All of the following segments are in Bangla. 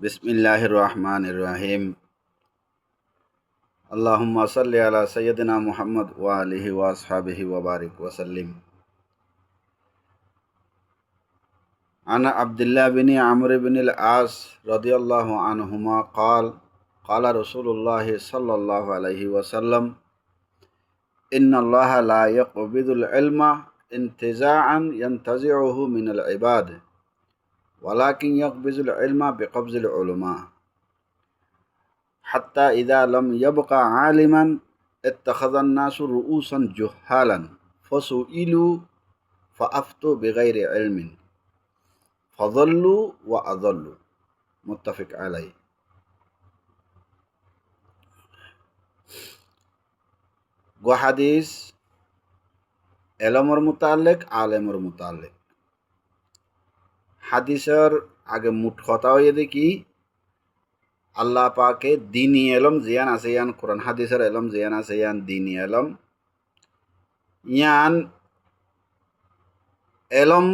বিসমিল্লাহির রহমানির রহিম। আল্লাহুম্মা সাল্লি আলা সাইয়্যিদিনা মুহাম্মদ ওয়া আলিহি ওয়া আসহাবিহি ওয়া বারিক ওয়া সাল্লিম। আনা আব্দুল্লাহ বিন আমর বিন আস রাদিয়াল্লাহু আনহুমা ক্বালা রাসূলুল্লাহ সাল্লাল্লাহু আলাইহি ওয়াসাল্লাম ইন্নাল্লাহা লা ইয়াকবিদুল ইলমা ইনতিজাআন ইয়ানতাজিউহু মিনাল ইবাদ ওয়ালাকিন ইয়াকবিজুল ইলমা বিকবজিল উলামা হাত্তা ইযা লাম ইয়াবকা আলিমান ইত্তাখাযান নাসু রুউসান জুহালান ফাসুইলু ফাআফতু বিগাইরি ইলমিন ফাযাল্লু ওয়া আযাল্লু। মুত্তাফিক আলাইহি। গো হাদিস এলমর মুতাল্লিক আলেমর মুতাল্লিক। হাদিসের আগে মুঠ কথা হয়ে দেখি আল্লাহ পাকে দিনী এলম জিয়ান আছে ইয়ান কোরআন হাদিসের এলম জিয়ান আছে ইয়ান দিনী এলম ইয়ান এলম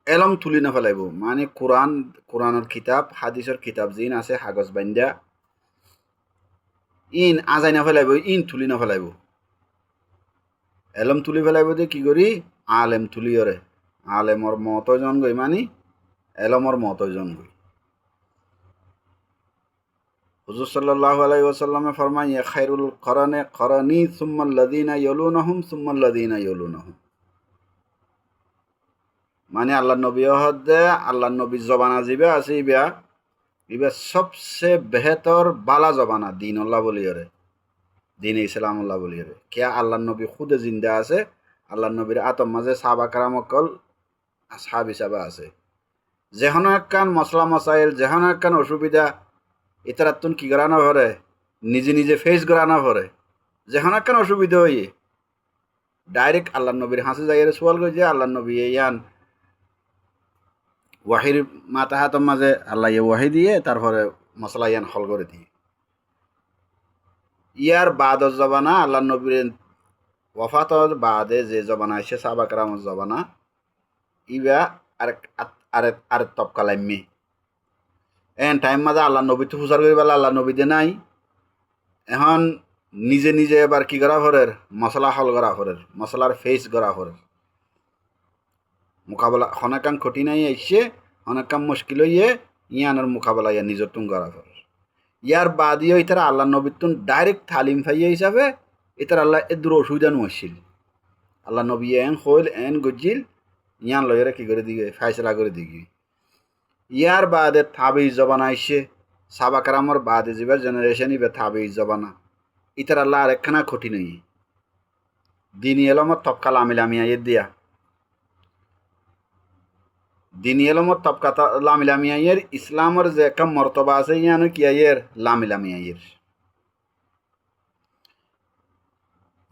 এলম তুলি না ফেলাইব, মানে কোরআনের কিতাব হাদিসের কিতাব জিন আছে কাগজ বান্ধা ইন আজাই না ফেলাইব, ইন তুলি না ফেলাইব। এলম তুলি ফেলাইব যে কি করি আলেম তুলি ওরে আলেমর মত জন গই মানে এলমর মত জন গই। হুজুর সাল্লাল্লাহু আলাইহি ওয়াসাল্লামে ফরমায় খায়রুল করনে করনি সুম্মাল লাযিনা ইয়ালুনহুম সুম্মাল লাযিনা ইয়ালুনহুম। মানে আল্লাহ নবী হদে আল্লাহ নবী জবানা জিবে আছে ইবা সবসে বেহতর বালা জবানা দিন আল্লাহ বলিয়রে দিন ইসলাম আল্লাহ বলিয়রে কে আল্লাহ নবী খুদে জিন্দা আছে। আল্লাহ নবীর আতম মাঝে সাহাবা কারামকল আসহাব হিসাবে আছে। যেহনো একখান মশলা মশাইল যেহনো একখান অসুবিধা ইতারাতুন কি করা না ভরে নিজে নিজে ফেস করা না ভরে যেহনো একখান অসুবিধা হই ডাইরেক্ট আল্লাহ নবীর হাসি যাইয়ের সোয়াল করে যে আল্লাহ নবী ইয়ান ওয়াহির মাতাহাতম মাঝে আল্লাহ ওয়াহি দিয়ে তারপরে মশলা ইয়ান হল করে দিয়ে ইয়ার বাদর জবানা আল্লাহ নবীর ওয়াফাতর বাদে যে জবানা এসে সাহাবা কেরামের জবানা ইবা আর তপকালাইমি এন টাইম মাঝে আল্লাহ নবী তো হুজার করি পেলা আল্লাহ নবী দে নাই এখন নিজে নিজে এবার কি করা ফরের মশলা হল করা ফরের মশলার ফেস করা ফরের মোকাবেলা অনেকাং কঠিনাই আইসে অনেকাং মুশকিল হইয়ে ইয়ানোর মোকাবেলা ইয়া নিজের তুন করা ফরের। ইয়ার বাদিও ইতারা আল্লাহ নবীর তুন ডাইরেক্ট তালিম ফাইয়া হিসাবে ইতার আল্লাহ এদুর অসুবিধা নুয়াছিল আল্লাহ নবী এন হইল এন গজিল ইয়ান লয়েরা কি করে দিগে ফাইসলা করে দিগে। ইয়ার বাদে থাবি জবানা আইসে সাবা কারামর বাদে যাবার জেনারেশন ইবে থাবি জবানা ইতার আল্লাহ আর একখানা কঠিন হই দিনী এলমত তপকাল আমিলামিয়া ইয়ে দিয়া দিনী এলমত তপকা লামিলামিয়া ইয়ের ইসলামর যে একটা মর্তবা আছে ইয়ানো কি ইয়ের লামিলামিয়া ইয়ের।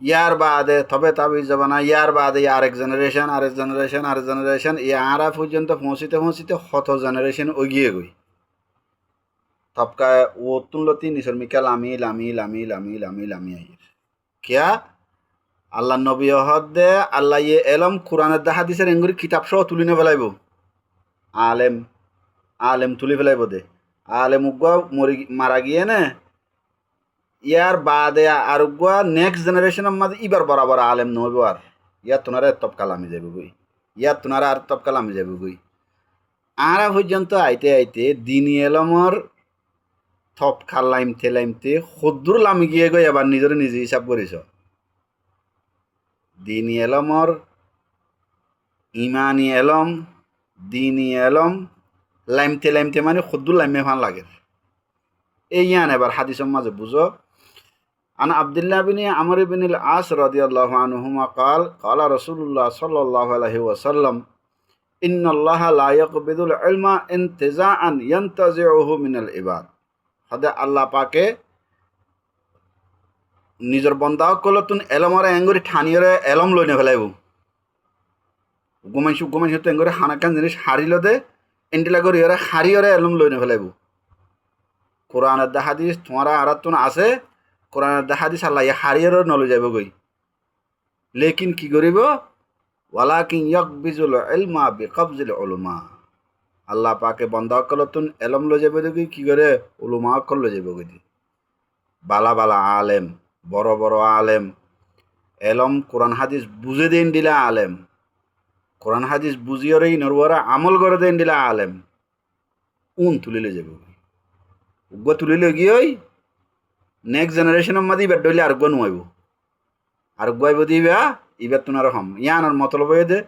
ইয়ার বাদে তবে তাবি জবানা ইয়ার বাদে আরেক জেনারেশন ইয়ারা পর্যন্ত পৌঁছিতে হত জেনারেশন ওগিয়ে গই তপকা ও তুলতি নিসর মিকা লামি লামি লামি লামি লামি লামি আইর কিয়া আল্লাহ নবী হদে আল্লাহ ইয়ে এলম কোরআনের দা হাদিসের এঙ্গুরি কিতাব সহ তুলি নে ফেলাইব আলেম তুলি ফেলাইব দে আলেম উগুয়া মারা গিয়ে নে ইয়ার বাদে আর উগুয়া নেক্সট জেনারেশনের মাঝে ইবার বরাবর আলেম নহব আর ইয়ার তোনারা তপকা লামি যাবে গই ইয়ার তোনারা আর তপকা লামি যাবে গই আরা পর্যন্ত আইতে আইতে দিনী এলমর তপকা লাইমতে সদ্দুর লামি গিয়ে গই এবার নিজের নিজে হিসাব করিস দিনী এলমর ইমানি এলম দিনী এলম লাইমতে মানে সদ্দুর লাইমে ফান লাগে এই ইয়ান এবার হাদিসের মাঝে বুঝো। আন আব্দুল্লাহ বিন আমর বিন আস রাদিয়াল্লাহু আনহুমা ক্বালা রাসূলুল্লাহ সাল্লাল্লাহু আলাইহি ওয়াসাল্লাম ইন্নাল্লাহা লা ইয়াকবিদুল ইলমা ইনতিজাআন ইয়ানতাজিউহু মিনাল ইবাদ। হদে আল্লাহ পাকে নিজের বন্দা কলতুন এলমরে এঙ্গুরি ঠানিয়রে এলম লইনে ফেলাইব গুমাইছু তো এঙ্গুরি হানাকান জিনিস হারিল দে এন্টিলা করি ওরা হারিয়রে এলম লইনে ফেলাইব। কোরআনের দা হাদিস তোমারা আরাতুন আছে কোরআনের দা হাদিস আল্লাহ হারিয়রে নলে যাব গই লেকিন কি করিব ওয়ালাকিন ইয়াকবিজুল ইলমা বিকবজিল উলামা আল্লাহ পাকে বন্দা অকলতুন এলম লো যাবে দেখি কি করে উলুমা অকল লো যাবে গতি বালা বালা আলেম বড় বড় আলেম এলম কোরআন হাদিস বুঝে দেন দিলা আলেম কোরআন হাদিস বুঝিয়রে নরবরা আমল করে দেন দিলা আলেম তুলিলে যাব উগ্র তুলিলে গিয়ে নেক্সট জেনারেশনের মাঝে ইবার ডইলে আরোগ্য নুয়াইব আরোগ্য আইব দিবা ইবার তুনার হম ইয়ানোর মতলব দে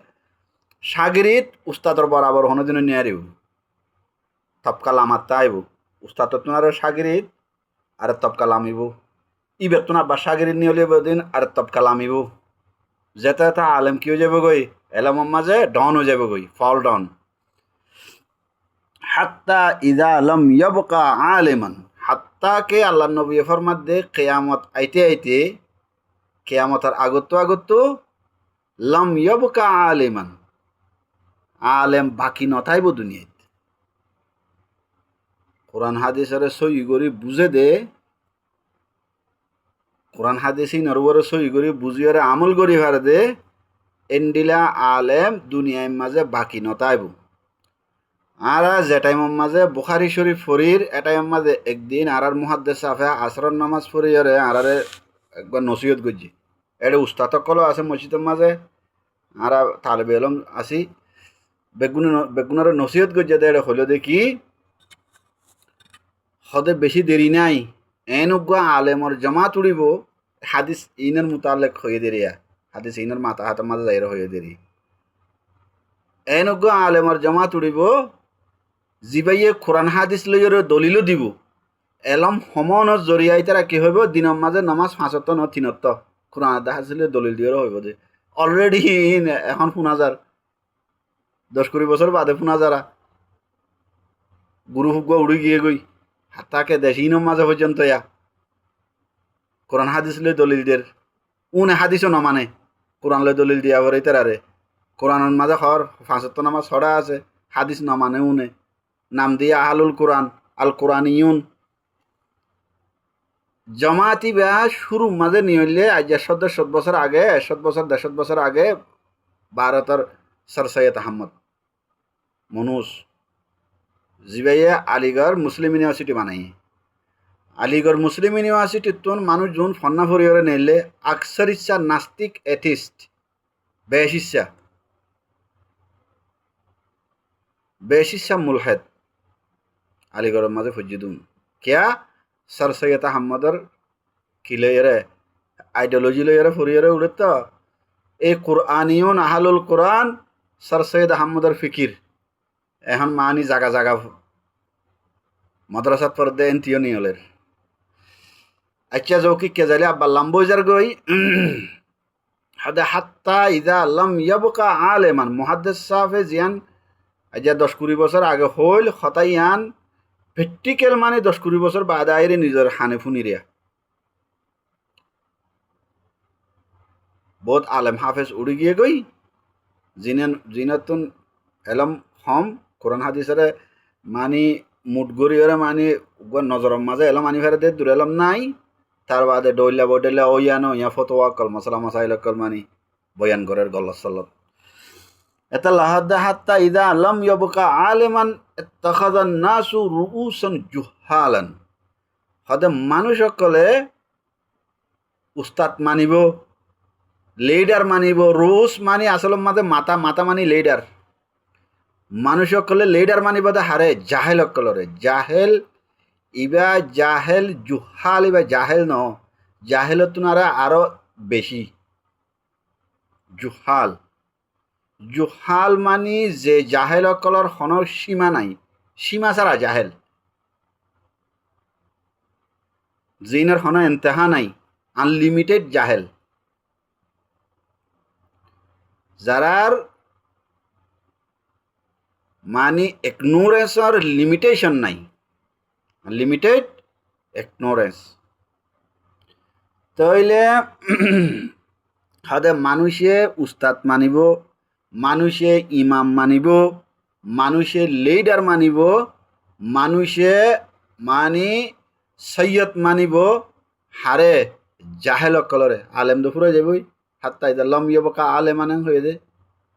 সাগরিত উস্তাদর বরাবর হনদিন নিয়ে আরিব তপকাল আমার তাইব উস্তাদ তুনার সাগরিত আর তপকাল আমিব ইবার তুনার বা সাগরিত নিয়ে লিব দিন আর তপকাল আমিব যেতে তা আলেম কি হয়ে যাবে গই এলামের মাঝে ডন হয়ে যাবে গই ফল ডন হাত্তা ইদা লম ইয়াবকা আলেমান হাত্তা কে আল্লাহ নবী ফরমাত দে কেয়ামত আইতে আইতে কেয়ামতের আগত লম ইয়াবকা আলেমান আলেম বাকি নথাইব দুনিয়াত কোরআন হাদিসের সই করি বুঝে দে কোরআন হাদিসই নরবরে সই করি বুঝিয়ারে আমল করি ভারে দে এন্ডিলা আলেম দুনিয়ার মাঝে বাকি নতাইব আর যে টাইমের মাঝে বুখারি শরীফ ফরির এ টাইমের মাঝে একদিন আর মুহাদ্দিস সাফে আসরের নামাজ ফরিয়ারে আরারে একবার নসিহত করছি এটা উস্তাদ কল আছে মসজিদের মাঝে আর তালেবে এলম আসি বেগুনের নসিহত করছে এটা হইল দেখি হদে বেশি দেরি নাই এনুগা আলেমর জমা তুড়িব হাদিস ইনের মোতালেক হয়ে দেরিয়া হাদিস ইনের মাথা হাতের মাঝে যাইরা হয়ে দেরি এনুগা আলেমর জমা তুড়িব জিবাইয়ে কোরআন হাদিস লইরে দলিলও দিব এলম সমনৰ জরিয়াই তারা কি হইব দিনের মাঝে নামাজ পাঁচত্ব ন তিনত্ব কোরআন হাদিস দলিল দিয়ে হইব যে অলরেডি এখন 5000 10-20 বছর বাদে 5000 গুরু হুগ উড়ি গিয়ে গই হাতাকে দেশিনের মাঝে পর্যন্ত ইয়া কোরআন হাদিস লই দলিল দের হাদিসও না মানে কোরআন লই দলিল দিয়া বরে তারারে কোরআনের মাঝে হর পাঁচত্ব নামাজ ছড়া আছে হাদিস না মানে নাম দিয়া আহলুল কোরআন আল কোরআনিয়ুন জমাতি বা শুরু মাঝে নিয়ে আজ 100 বছর আগে 100 বছর আগে ভারতের সর সৈয়দ আহমদ মনুষ জিবাইয়ে আলিগড় মুসলিম ইউনিভার্সিটি বানাই আলিগড় মুসলিম ইউনিভার্সিটি তুন মানুষ যোন ফন্না ফরিয়রে নেলে আকসর ইচ্ছা নাস্তিক এথিস্ট বেশিচ্ছা মুলহেদ আলিগড়ের মাঝে ফজিদুন কিয়া সর সৈয়দ আহমদর কি লইরে আইডিওলজি লইরে ফরিয়রে উড়ে তো এই কোরআনিয়ন আহলুল কোরআন সর সৈয়দ আহমদর ফিকির এখন মানি জাগা জাগা মাদ্রাসাত পড়তে এনতিও নিয়লের আচ্ছা যৌকি কে জালি আব্বা লাম্বইজার গই হাদে হাত্তা ইদা লম ইয়াবকা আলেমান মুহাদ্দিস সাহেবে জিয়ান আজ 10-20 বছর আগে হইল খতাইয়ান প্র্যাকটিক্যাল মানে 10-20 বছর বাদে আইরে নিজের হানে ফুনিরিয়া বহুত আলেম হাফেজ উড়ি গিয়ে গই জিনাতুন এলম হম কোরআন হাদিসের মানি মুট গড়িয়রে মানি নজরের মাঝে এলম মানি ফেরে দে দূর এলম নাই তার বাদে ডইলা বডেলা ওয়ানো ইয়া ফতোয়া কল মাসালা মাসাইল কল মানি বয়ান করার গল্লত সল্লত এটা লাহাদা হাত্তা ইদা লম ইয়াবকা আলেমান ইত্তাখাযান নাসু রুউসান জুহালান হদে মানুষ সকলে উস্তাদ মানিব লিডার মানিব রুস মানি আসলে মাঝে মাথা মানি লিডার মানুষ সকলে লিডার মানিব হারে জাহেল সকলরে জাহেল ইবা জাহেল জুহাল ইবা জাহেল ন জাহেল তুনারা আরো বেশি জুহাল মানি যে জাহেল সকলের হন সীমা নাই সীমা ছাড়া জাহেল জিনের হন এন্তেহা নাই আনলিমিটেড জাহেল যারার মানি ইগনোরেন্সর লিমিটেশন নাই আনলিমিটেড ইগনোরেন্স তাইলে হাদে মানুষে উস্তাদ মানিব মানুষে ইমাম মানিব মানুষে লিডার মানিব মানুষে মানি সৈয়দ মানিব হারে জাহেল কলরে আলেম দুপুরে যাবই হাত্তা ইদা লম ইয়াবকা আলেমান হয়ে যায়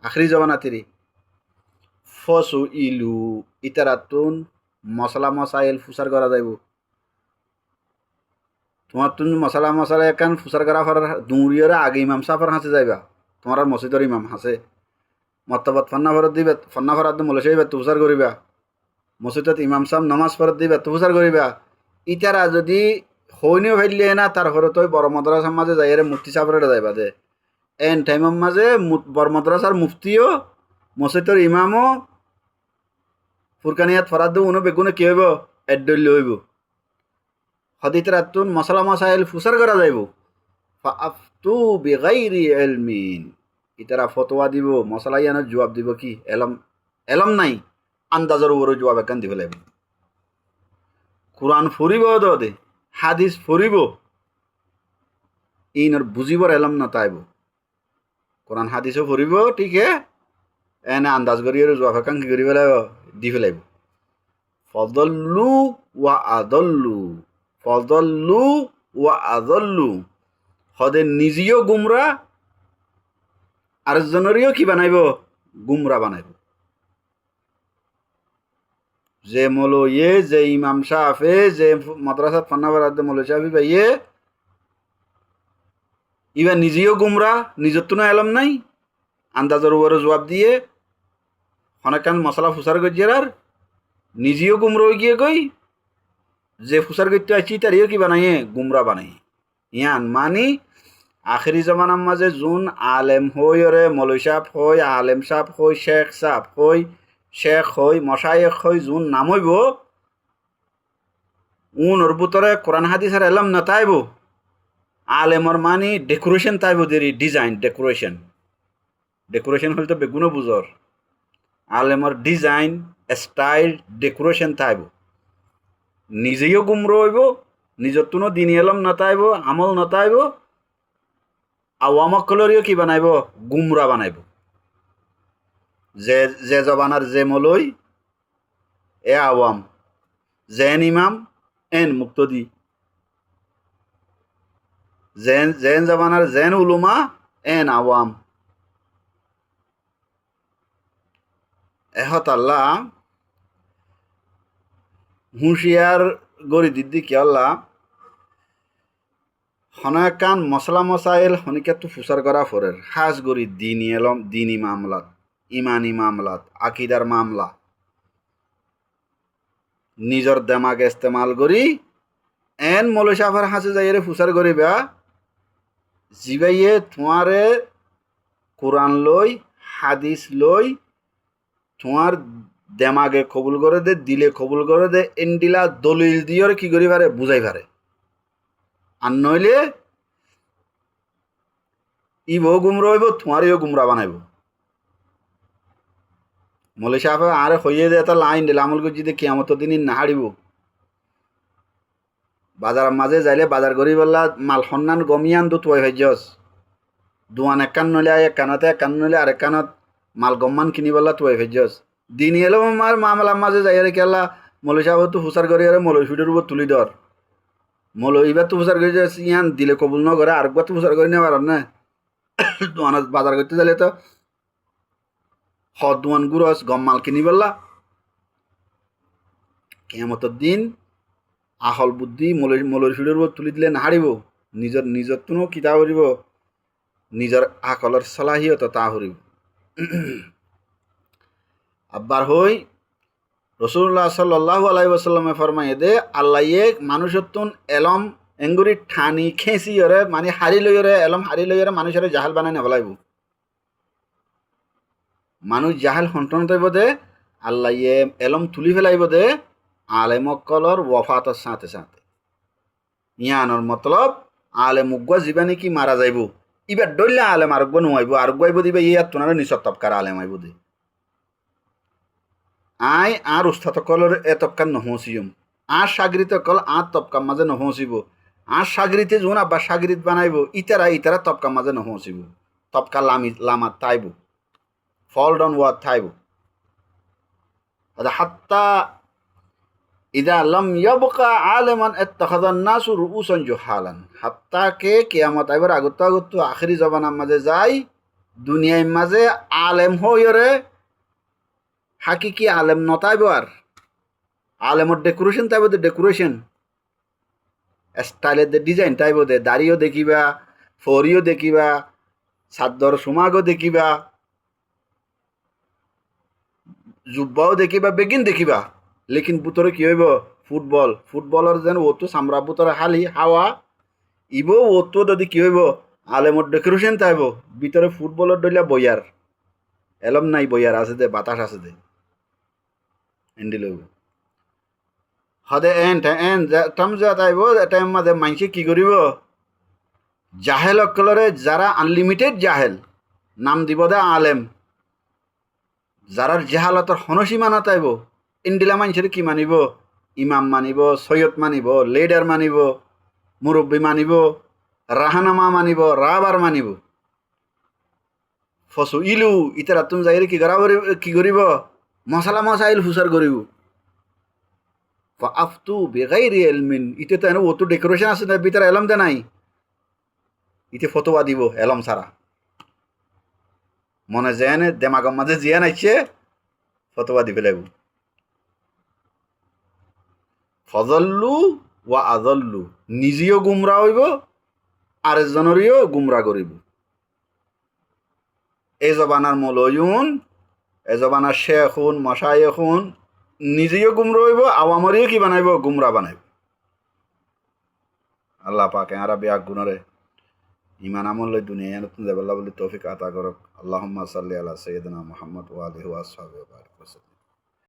আখরি জবানা তিরি ফসু ইলু ইতারাতুন মশলা মশাইল ফুসার করা যাইব তোমার তুমি মশলা একান ফুসার করা ফর দুরিয়রে আগে ইমাম সাফার হাসে যাইবা তোমার আর মসজিদর ইমাম হাসে মতবাদ ফন্না ফরত দিবে ফন্না ফরাত মলে সেইবা তুফসার করিবা মসজিদত ইমাম সাহেব নমাজ ফরত দিবা তুফসার করিবা ইতারা যদি হইনিও ফেললে না তার হরে তই বড় মাদ্রাসার মাঝে যাই মুফতি সাফরে যাইবা দে এন টাইমের মাঝে বড় মাদ্রাসার মুফতিও মসজিদর ইমামও ফুরকানিয়াত ফরাত দিব উনো বেগুনে কি হইব এড্ডল হইব হদিতরাতুন মশলা মশাইল ফুসার করা যাইব ফাআফতু বিগাইরি ইলমিন ইতারা ফতোয়া দিব মশলা ইয়ানোর জবাব দিব কি এলম এলম নাই আন্দাজের উপরে জবাব একান দিব লাগবে কোরআন ফুরিব দে হাদিস ফুরিব ইনর বুঝিবর এলম না তাইব কোরআন হাদিসও ফুরিব ঠিক এনে আন্দাজ করি জবাব একান কি করি ফেলাইব দি ফেলাইব ফদল্লু ওয়া আদল্লু ফদল্লু ওয়া আদল্লু হদে নিজেও গুমরা আরেকজনেরও কি বানাইব গুমরা বানাইব যে মৌলয়ে যে ইমাম সাহেবে যে মাদ্রাসাত ফান্নাবারাত মৌলবী সাহেব ভাইয়ে ইবা নিজেও গুমরা নিজের তো এলম নাই আন্দাজের উপরে জবাব দিয়ে অনেকান মশলা ফুসার গজিয়ার নিজেও গুমরা হয়ে গিয়ে গই যে ফুসার করতে আছি তারিও কি বানাইয়ে গুমরা বানাই ইয়ান মানি আখেরি জমানার মাঝে যোন আলেম হই রে মৌলবী সাহেব হই আলেম সাহেব হই শেখ সাহেব হই শেখ হই মশায়েক হই যোন নামইব উনর ভিতরে কোরআন হাদিসের এলম না তাইব আলেমর মানি ডেকোরেশন তাইব দেরি ডিজাইন ডেকোরেশন হলে তো বেগুনো বুঝর আলেমর ডিজাইন স্টাইল ডেকোরেশন তাইব নিজেও গুমর হইব নিজের তুনো দিন এলম নতাইব আমল নতাইব আওয়ামকলরিও কি বানাইব গুমরা বানাইব যে যে জবানার যে মলই এ আওয়াম জেন ইমাম এন মুক্তদি জেন জেন জবানার জেন উলুমা এন আওয়াম এহত আল্লাহ হুঁশিয়ার গড়ি দিদি কি আল্লাহ হনকান মশলা মশাইল হনিকে তো ফুসার করা ফরের খাস গড়ি দিনী এলম দিনী মামলাত ইমানি মামলাত আকিদার মামলা নিজর দেমাগ ইস্তেমাল করি এন মৌলবী সাহেবের হাসে যাইরে ফুসার করিবা জিবাইয়ে তোমারে কোরআন লই হাদিস লই তোমার দেমাগে কবুল করে দে দিলে কবুল করে দে এন্ডিলা দলিল দিয়র কি করি পারে বুঝাই পারে আর নইলে ইবও গুমরা হইব তোমারও গুমরা বানাইব মৌলবী সাহেব আরে হইয়ে দে এটা লাইন দিলে আমল করছি দে কিয়ামত দিন না হারিব বাজারের মাঝে যাইলে বাজার করি বললা মাল সন্ধান গমিয়ান দু তুই ভাইজস দুয়ান এক কান নইলে এক কানতে আরেক কানত মাল গম্মান কিনি বললা তুই ভাইজস দিন এলো আমার মামলার মাঝে যাই রে কেলা মৌলবী সাহেব তো হুসার করি আরে মৌলবী ফিটের উপর তুলি ধর মৌলবী এবার তো হুসার করি ইয়ান দিলে কবুল ন করে আরেকবার তো হুসার করি নেবার না দোয়ান বাজার করতে যাইলে তো দুয়ান গুরস গম মাল কিনি বললা কিয়ামতের দিন আহল বুদ্ধি মৌলবী ফিটের উপর তুলি দিলে না হারিব নিজের তুনো কিতা করিব নিজের আকলের সলাহিয়ত তা হরিব আব্বার হই রসুল্লাহ সাল্লাল্লাহু আলাইহি ওয়াসাল্লামে ফরমাইয়ে দে আল্লাহ মানুষত্বন এলম এঙ্গুরি ঠানি খেঁচি ওরে মানে হারি লইরে এলম হারি লইরে মানুষের জাহাল বানাই নেবলাইব মানুষ জাহাল হন্টন তাইব দে আল্লাহ এলম তুলি ফেলাইব দে আলেমকলর ওয়াফাতর সাথে সাথে ইয়ানোর মতলব আলেম উগ্র জীবানি কি মারা যাইব ইবার ডইলে আলেম আরোগ্য নোয়াইব আরোগ্য আইব দিবে ইয়ার তোনার নিচর তপকার আলেম আইব দে I R উস্তাদকলর A তপকার নহসিম R সাগরিত call আর তপকার মাঝে নহসিব আর সাগরিতে যোন আব্বা সাগরিত বানাইব ইতারা তপকার মাঝে নহসিব তপকা লামা তাইব ফল ডাউন ওয়ার থাইব হাত্তা ইদা লম ইয়াবকা আলেমান ইত্তাখাযান নাসু রুউসান জুহালান হাত্তা কে কিয়ামত আইবার আগত আখিরি জবানার মাঝে যাই দুনিয়ার মাঝে আলেম হইরে হাকিকি আলেম নতাইব আর আলেমর ডেকোরেশন তাইব দে ডেকোরেশন স্টাইলের দে ডিজাইন তাইব দে দাড়িও দেখিবা ফরিও দেখিবা সাদ্দর সুমাগও দেখিবা জুব্বাও দেখিবা বেগিন দেখিবা লেকিন বুতরে কি হইব ফুটবলর যেন ও তো সামরা বুতরে হালি হাওয়া ইব ও তো যদি কি হইব আলেমর ডেকোরেশন তাইব ভিতরে ফুটবলর ডইলা বইয়ার এলম নাই বইয়ার আছে দে বাতাস আছে দে এন্ডি লইব হদে এন টাইম যা তাইব টাইম মাঝে মাইসে কি করিব জাহেল অকলরে যারা আনলিমিটেড জাহেল নাম দিব দে আলেম যারার জাহালতর হনসীমা নাতাইব ইন্ডিলা মানুষের কি মানিব ইমাম মানিব সৈয়দ মানিব লিডার মানিব মুরব্বী মানিব রাহানামা মানিব রাবার মানিব ফসু ইলু ইতারা তুম যাই কি করিব মশালা মশাইল হুসার করিব আফতু বেগাইরি এলমিন ইতে তো এনে অত ডেকোরেশন আছে না ভিতরে এলম দে নাই ইতে ফতোয়া দিব এলম সারা মনে যেন দেমাগম মাঝে জিয়ান আইছে ফতোয়া দিবে লাগব ফজল্লু ওয়া আজল্লু নিজেও গুমরা হইব আরেকজনেরও গুমরা করিব এই জবানার মলয়ুন এই জবানার শেখুন মশায়েখুন নিজেও গুমরা হইব আওয়ামরিও কি বানাইব গুমরা বানাইব আল্লাহ পাকে আরা বিয়াক গুণরে ইমান আমল লই দুনিয়া নতুন যাবাল্লাহ বলি তৌফিক আতা করক আল্লাহুম্মা সাল্লি আলা সাইয়্যিদিনা মুহাম্মদ ওয়া আলিহি ওয়া আসহাবিহি ওয়া বারিক ওয়া সাল্লাম।